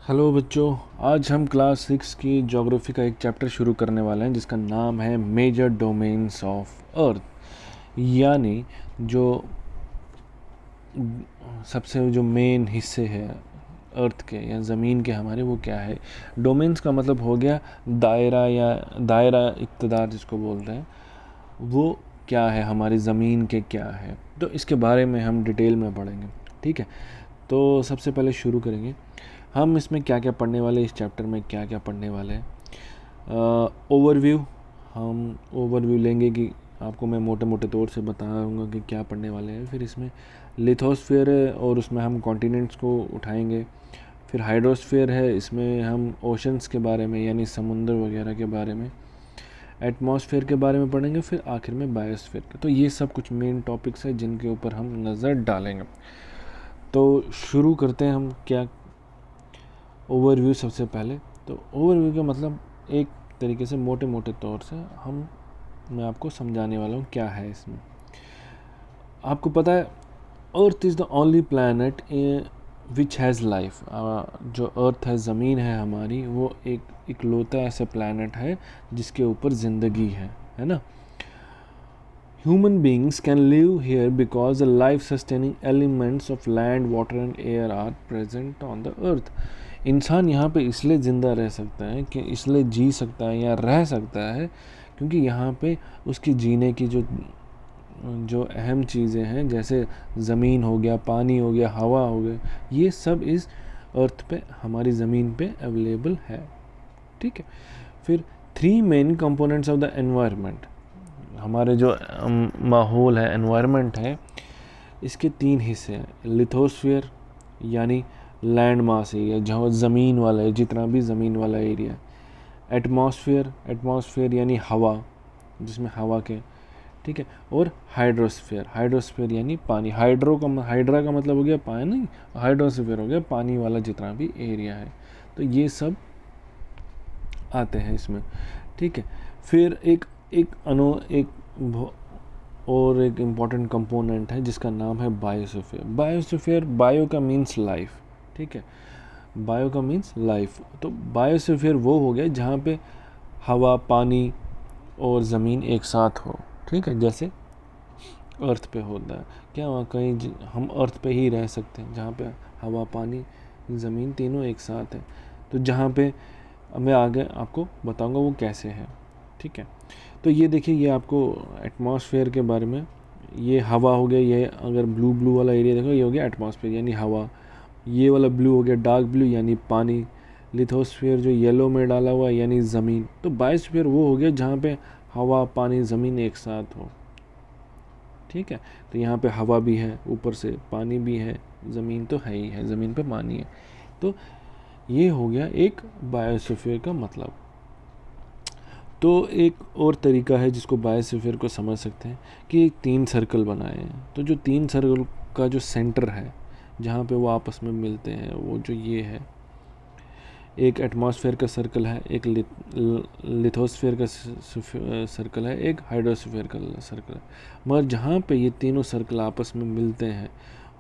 Hello बच्चों, आज हम क्लास 6 की ज्योग्राफी का एक चैप्टर शुरू करने वाले हैं जिसका नाम है मेजर डोमेन्स ऑफ अर्थ। यानी जो सबसे जो मेन हिस्से हैं अर्थ के या ज़मीन के हमारे, वो क्या है। डोमेन्स का मतलब हो गया दायरा या दायरा इक़्तिदार जिसको बोलते हैं, वो क्या है, हमारी ज़मीन के क्या है। तो इसके बारे में हम डिटेल में पढ़ेंगे, ठीक है। तो सबसे पहले शुरू करेंगे हम इसमें क्या क्या पढ़ने वाले, इस चैप्टर में क्या क्या पढ़ने वाले हैं। ओवरव्यू, हम ओवरव्यू लेंगे कि आपको मैं मोटे मोटे तौर से बताऊंगा कि क्या पढ़ने वाले हैं। फिर इसमें लिथोस्फीयर है और उसमें हम कॉन्टिनेंट्स को उठाएंगे। फिर हाइड्रोस्फीयर है, इसमें हम ओशंस के बारे में यानी समुद्र वगैरह के बारे में, एटमॉस्फेयर के बारे में पढ़ेंगे। फिर आखिर में बायोस्फीयर के। तो ये सब कुछ मेन टॉपिक्स हैं जिनके ऊपर हम नज़र डालेंगे। तो शुरू करते हैं हम क्या ओवरव्यू सबसे पहले। तो ओवरव्यू का मतलब एक तरीके से मोटे मोटे तौर से मैं आपको समझाने वाला हूँ क्या है इसमें। आपको पता है earth is the only planet which has life. जो अर्थ है, ज़मीन है हमारी, वो एक इकलौता ऐसा प्लैनेट है जिसके ऊपर ज़िंदगी है ना। Human beings can live here because the life-sustaining elements of land, water and air are present on the earth. इंसान यहाँ पे इसलिए ज़िंदा रह सकता है, कि इसलिए जी सकता है या रह सकता है क्योंकि यहाँ पे उसकी जीने की जो जो अहम चीज़ें हैं, जैसे ज़मीन हो गया, पानी हो गया, हवा हो गया, ये सब इस अर्थ पे, हमारी ज़मीन पे अवेलेबल है, ठीक है। फिर 3 main components of the environment, हमारे जो माहौल है, एनवायरनमेंट है, इसके 3 हिस्से हैं। लिथोस्फीयर यानी लैंड मास एरिया, जहाँ ज़मीन वाला है, जितना भी ज़मीन वाला एरिया। एटमॉस्फेयर, एटमॉस्फेयर यानी हवा, जिसमें हवा के, ठीक है। और हाइड्रोस्फीयर, हाइड्रोस्फीयर यानी पानी। हाइड्रा का मतलब हो गया पानी, हाइड्रोस्फीयर हो गया पानी वाला जितना भी एरिया है। तो ये सब आते हैं इसमें, ठीक है। फिर एक और एक इम्पॉर्टेंट कंपोनेंट है जिसका नाम है बायोस्फीयर। बायोस्फीयर, बायो का मीन्स लाइफ, ठीक है। बायो का मीन्स लाइफ। तो बायोस्फीयर वो हो गया जहाँ पे हवा, पानी और ज़मीन एक साथ हो, ठीक है। जैसे अर्थ पे होता है, क्या वहाँ कहीं हम अर्थ पे ही रह सकते हैं जहाँ पे हवा, पानी, ज़मीन तीनों एक साथ है। तो जहाँ पे मैं आगे आपको बताऊंगा वो कैसे है, ठीक है। तो ये देखिए, ये आपको एटमॉस्फेयर के बारे में, ये हवा हो गया, ये अगर ब्लू वाला एरिया देखो, ये हो गया एटमॉस्फेयर यानी हवा। ये वाला ब्लू हो गया डार्क ब्लू यानी पानी। लिथोस्फीयर जो येलो में डाला हुआ यानी ज़मीन। तो बायोस्फीयर वो हो गया जहाँ पे हवा, पानी, ज़मीन एक साथ हो, ठीक है। तो यहाँ पे हवा भी है, ऊपर से पानी भी है, ज़मीन तो है ही है, ज़मीन पे पानी है। तो ये हो गया एक बायोस्फीयर का मतलब। तो एक और तरीका है जिसको बायोस्फीयर को समझ सकते हैं कि 3 सर्कल बनाए हैं। तो जो 3 सर्कल का जो सेंटर है, जहाँ पे वो आपस में मिलते हैं, वो जो ये है, एक एटमॉस्फेयर का सर्कल है, एक लिथोस्फीयर का सर्कल है, एक हाइड्रोस्फीयर का सर्कल है। मगर जहाँ पे ये तीनों सर्कल आपस में मिलते हैं,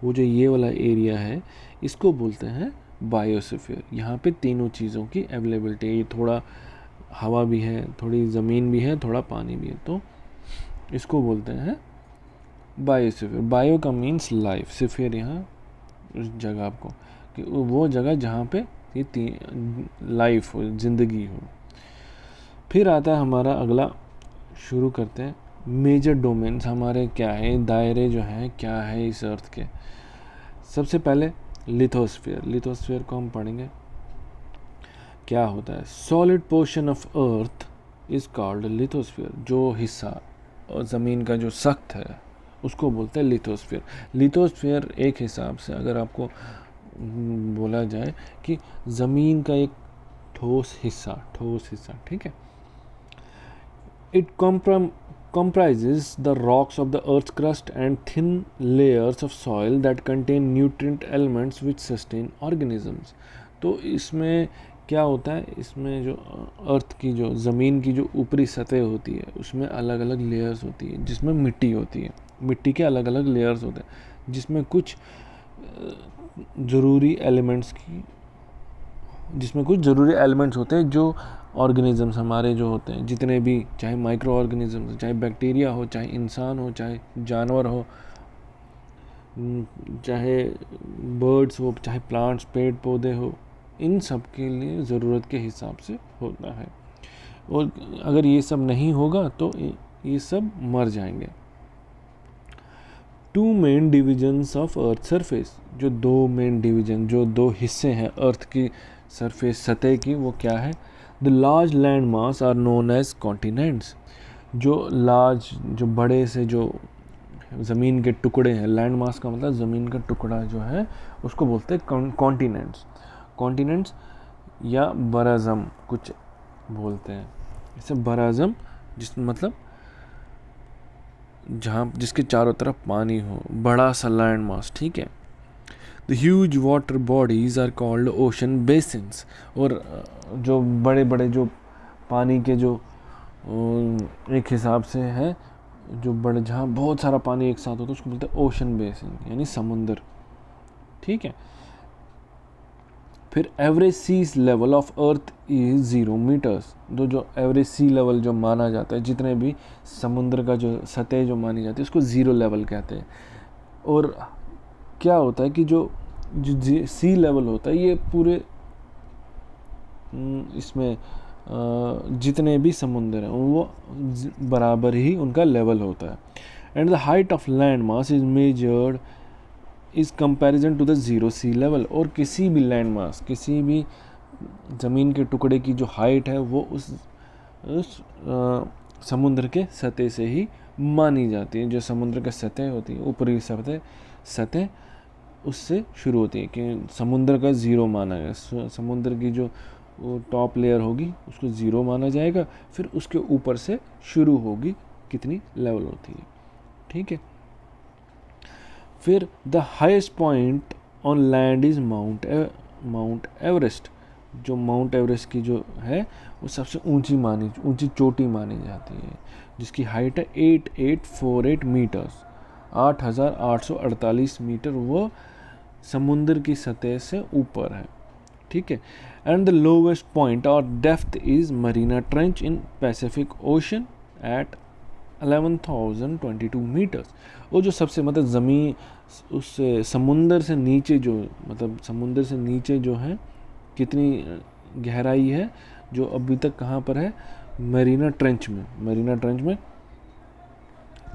वो जो ये वाला एरिया है, इसको बोलते हैं बायोस्फीयर। यहाँ पे तीनों चीज़ों की अवेलेबिलिटी है। ये थोड़ा हवा भी है, थोड़ी ज़मीन भी है, थोड़ा पानी भी है, तो इसको बोलते हैं बायोस्फीयर। बायो का मीन्स लाइफ, स्फीयर यहाँ उस जगह को, कि वो जगह जहाँ पे ये लाइफ हो, ज़िंदगी हो। फिर आता है हमारा अगला, शुरू करते हैं मेजर डोमेन्स हमारे क्या है, दायरे जो हैं क्या है इस अर्थ के। सबसे पहले लिथोस्फीयर। लिथोस्फीयर को हम पढ़ेंगे, क्या होता है। Solid portion of earth is called lithosphere. जो हिस्सा और ज़मीन का जो सख्त है उसको बोलते हैं लिथोस्फीयर। लिथोस्फीयर एक हिसाब से अगर आपको बोला जाए कि ज़मीन का एक ठोस हिस्सा, ठीक है। It comprises the rocks of the earth's crust and thin layers of soil that contain nutrient elements which sustain organisms. तो इसमें क्या होता है, इसमें जो अर्थ की, जो ज़मीन की जो ऊपरी सतह होती है, उसमें अलग अलग लेयर्स होती है, जिसमें मिट्टी होती है। मिट्टी के अलग अलग लेयर्स होते हैं जिसमें कुछ ज़रूरी एलिमेंट्स की जिसमें कुछ ज़रूरी एलिमेंट्स होते हैं जो ऑर्गेनिजम्स हमारे जो होते हैं, जितने भी, चाहे माइक्रो ऑर्गेनिजम्स, चाहे बैक्टीरिया हो, चाहे इंसान हो, चाहे जानवर हो, चाहे बर्ड्स हो, चाहे प्लांट्स, पेड़ पौधे हो, इन सब के लिए ज़रूरत के हिसाब से होता है। और अगर ये सब नहीं होगा तो ये सब मर जाएंगे। Two main divisions of earth surface, जो दो मेन डिवीजन, जो दो हिस्से हैं अर्थ की सरफेस, सतह की, वो क्या है? The large land mass are known as continents. जो लार्ज, जो बड़े से जो ज़मीन के टुकड़े हैं, लैंड मास का मतलब ज़मीन का टुकड़ा जो है, उसको बोलते हैं कॉन्टिनेंट्स। कॉन्टिनेंट्स या बराज़म कुछ बोलते हैं इसे, बराज़म जिस मतलब जहाँ जिसके चारों तरफ पानी हो, बड़ा सा लैंड मास, ठीक है। The huge water bodies are called ocean basins. और जो बड़े बड़े जो पानी के जो एक हिसाब से है, जो बड़े, जहाँ बहुत सारा पानी एक साथ होता है, उसको बोलते हैं ओशन बेसिन, यानी समुंदर, ठीक है। फिर average sea level of earth is 0 meters. जो एवरेज सी लेवल जो माना जाता है, जितने भी समुद्र का जो सतह जो मानी जाती है, उसको 0 लेवल कहते हैं। और क्या होता है कि जो सी लेवल होता है, ये पूरे इसमें जितने भी समुंदर हैं वो बराबर ही उनका लेवल होता है। And the height of land mass is measured is comparison to the 0 sea level. और किसी भी लैंड मास, किसी भी ज़मीन के टुकड़े की जो हाइट है, वो उस समुद्र के सतह से ही मानी जाती है। जो समुद्र की सतह होती है, ऊपरी सतह उससे शुरू होती है, कि समुद्र का 0 माना गया। समुद्र की जो टॉप लेयर होगी उसको 0 माना जाएगा, फिर उसके ऊपर से शुरू होगी कितनी लेवल होती है, ठीक है। फिर the highest point on land is mount Everest. जो माउंट एवरेस्ट की जो है वो सबसे ऊंची चोटी मानी जाती है, जिसकी हाइट है 8848 मीटर्स, 8848 मीटर। वो समुद्र की सतह से ऊपर है, ठीक है। And the lowest point or depth is Mariana trench in Pacific ocean at 11,022 meters. वो जो सबसे मतलब ज़मीन उससे समुंदर से नीचे जो, मतलब समुंदर से नीचे जो है कितनी गहराई है, जो अभी तक कहाँ पर है? मरीना ट्रेंच में। मरीना ट्रेंच में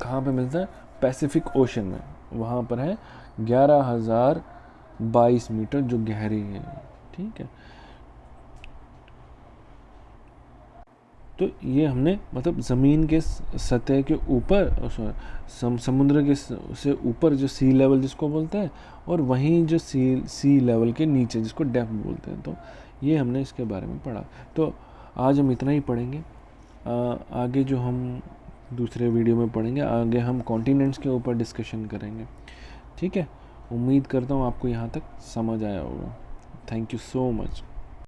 कहाँ पे मिलता है? पैसिफिक ओशन में। वहाँ पर है 11,022 मीटर जो गहरी है, ठीक है। तो ये हमने मतलब ज़मीन के सतह के ऊपर, समुद्र के से ऊपर जो सी लेवल जिसको बोलते हैं, और वहीं जो सी लेवल के नीचे जिसको डेप्थ बोलते हैं। तो ये हमने इसके बारे में पढ़ा। तो आज हम इतना ही पढ़ेंगे। आगे जो हम दूसरे वीडियो में पढ़ेंगे, आगे हम कॉन्टिनेंट्स के ऊपर डिस्कशन करेंगे, ठीक है। उम्मीद करता हूँ आपको यहाँ तक समझ आया होगा। Thank you so much.